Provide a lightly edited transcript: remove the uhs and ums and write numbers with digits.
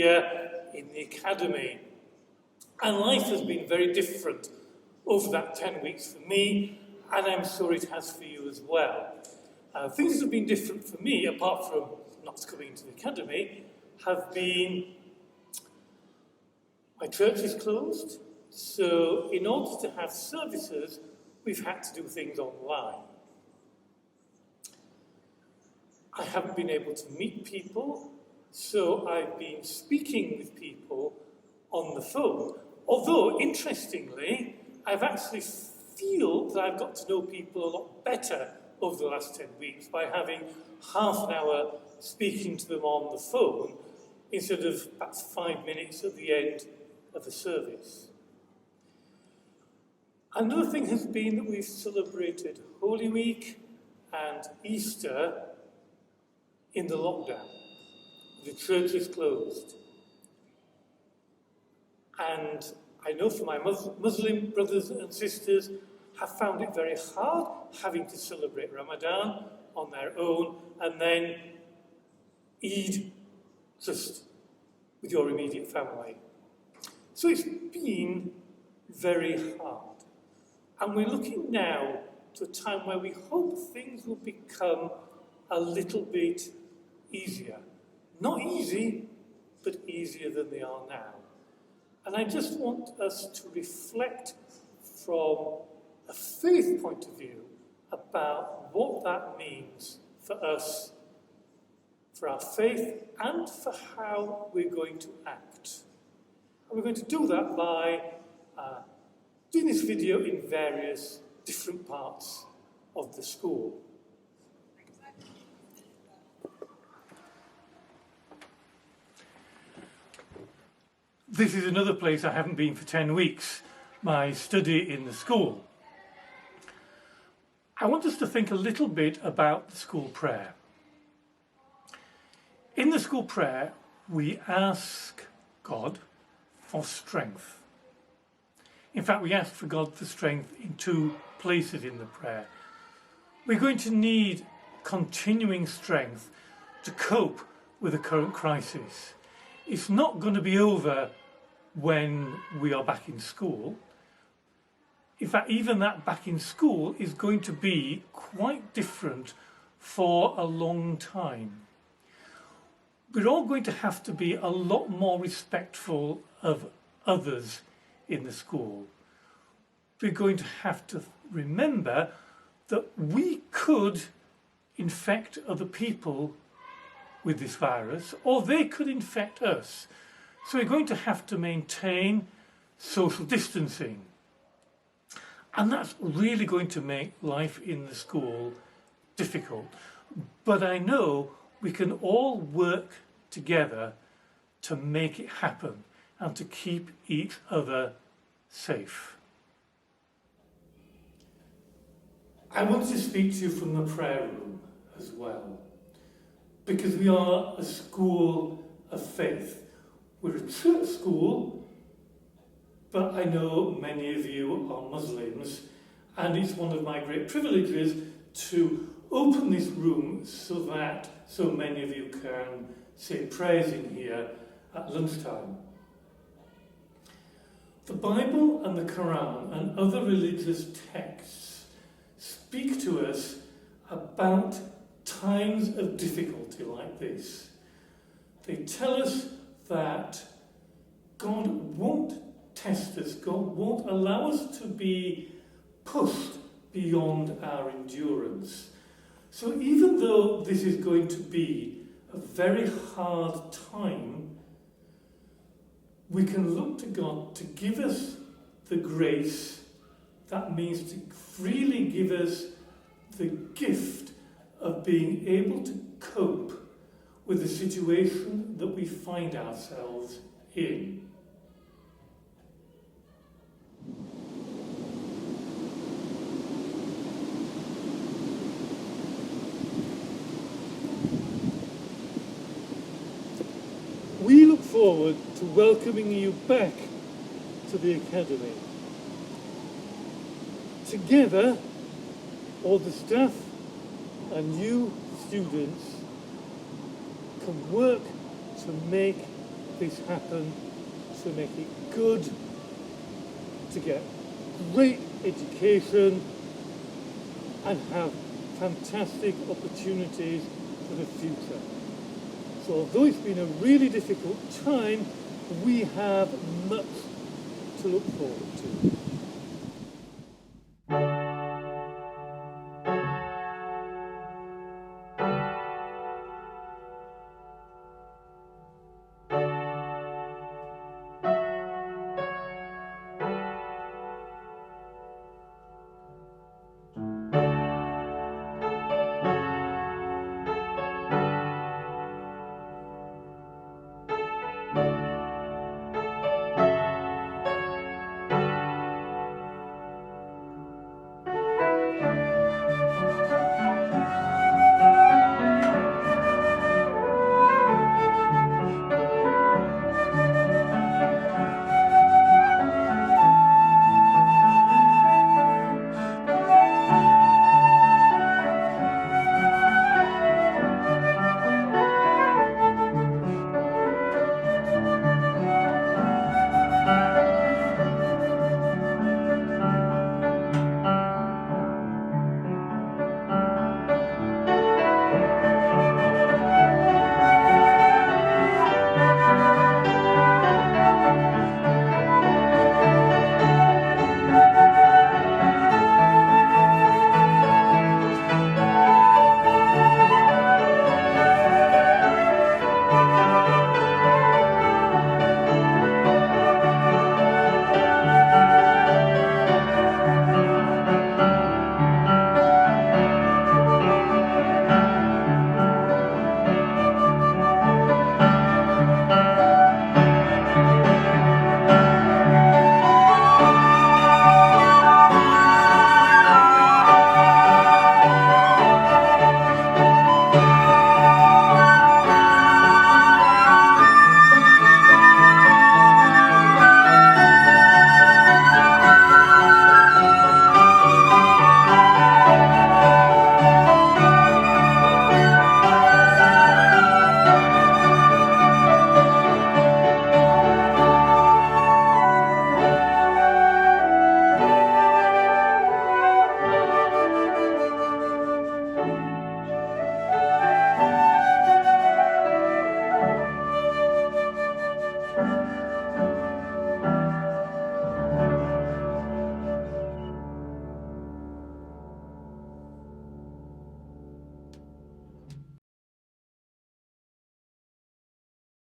here in the academy. And life has been very different over that 10 weeks for me, and I'm sure it has for you as well. Things have been different for me, apart from not coming to the academy, have been my church is closed, so in order to have services, we've had to do things online. I haven't been able to meet people, so I've been speaking with people on the phone. Although, interestingly, I've actually feel that I've got to know people a lot better over the last 10 weeks by having half an hour speaking to them on the phone instead of perhaps 5 minutes at the end of the service. Another thing has been that we've celebrated Holy Week and Easter in the lockdown. The church is closed. And I know for my Muslim brothers and sisters have found it very hard having to celebrate Ramadan on their own and then Eid just with your immediate family. So it's been very hard. And we're looking now to a time where we hope things will become a little bit easier. Not easy, but easier than they are now. And I just want us to reflect from a faith point of view about what that means for us, for our faith, and for how we're going to act. And we're going to do that by doing this video in various different parts of the school. This is another place I haven't been for 10 weeks, my study in the school. I want us to think a little bit about the school prayer. In the school prayer, we ask God for strength. In fact, we ask for God for strength in 2 places in the prayer. We're going to need continuing strength to cope with the current crisis. It's not going to be over when we are back in school. In fact, even that back in school is going to be quite different for a long time. We're all going to have to be a lot more respectful of others in the school. We're going to have to remember that we could infect other people with this virus, or they could infect us. So we're going to have to maintain social distancing. And that's really going to make life in the school difficult. But I know we can all work together to make it happen and to keep each other safe. I want to speak to you from the prayer room as well, because we are a school of faith. We're a church school, but I know many of you are Muslims, and it's one of my great privileges to open this room so that so many of you can say prayers in here at lunchtime. The Bible and the Qu'ran and other religious texts speak to us about times of difficulty like this. They tell us that God won't test us, God won't allow us to be pushed beyond our endurance. So even though this is going to be a very hard time, we can look to God to give us the grace that means to freely give us the gift of being able to cope with the situation that we find ourselves in. We look forward to welcoming you back to the Academy. Together, all the staff and you students can work to make this happen, to make it good, to get great education and have fantastic opportunities for the future. So although it's been a really difficult time, we have much to look forward to.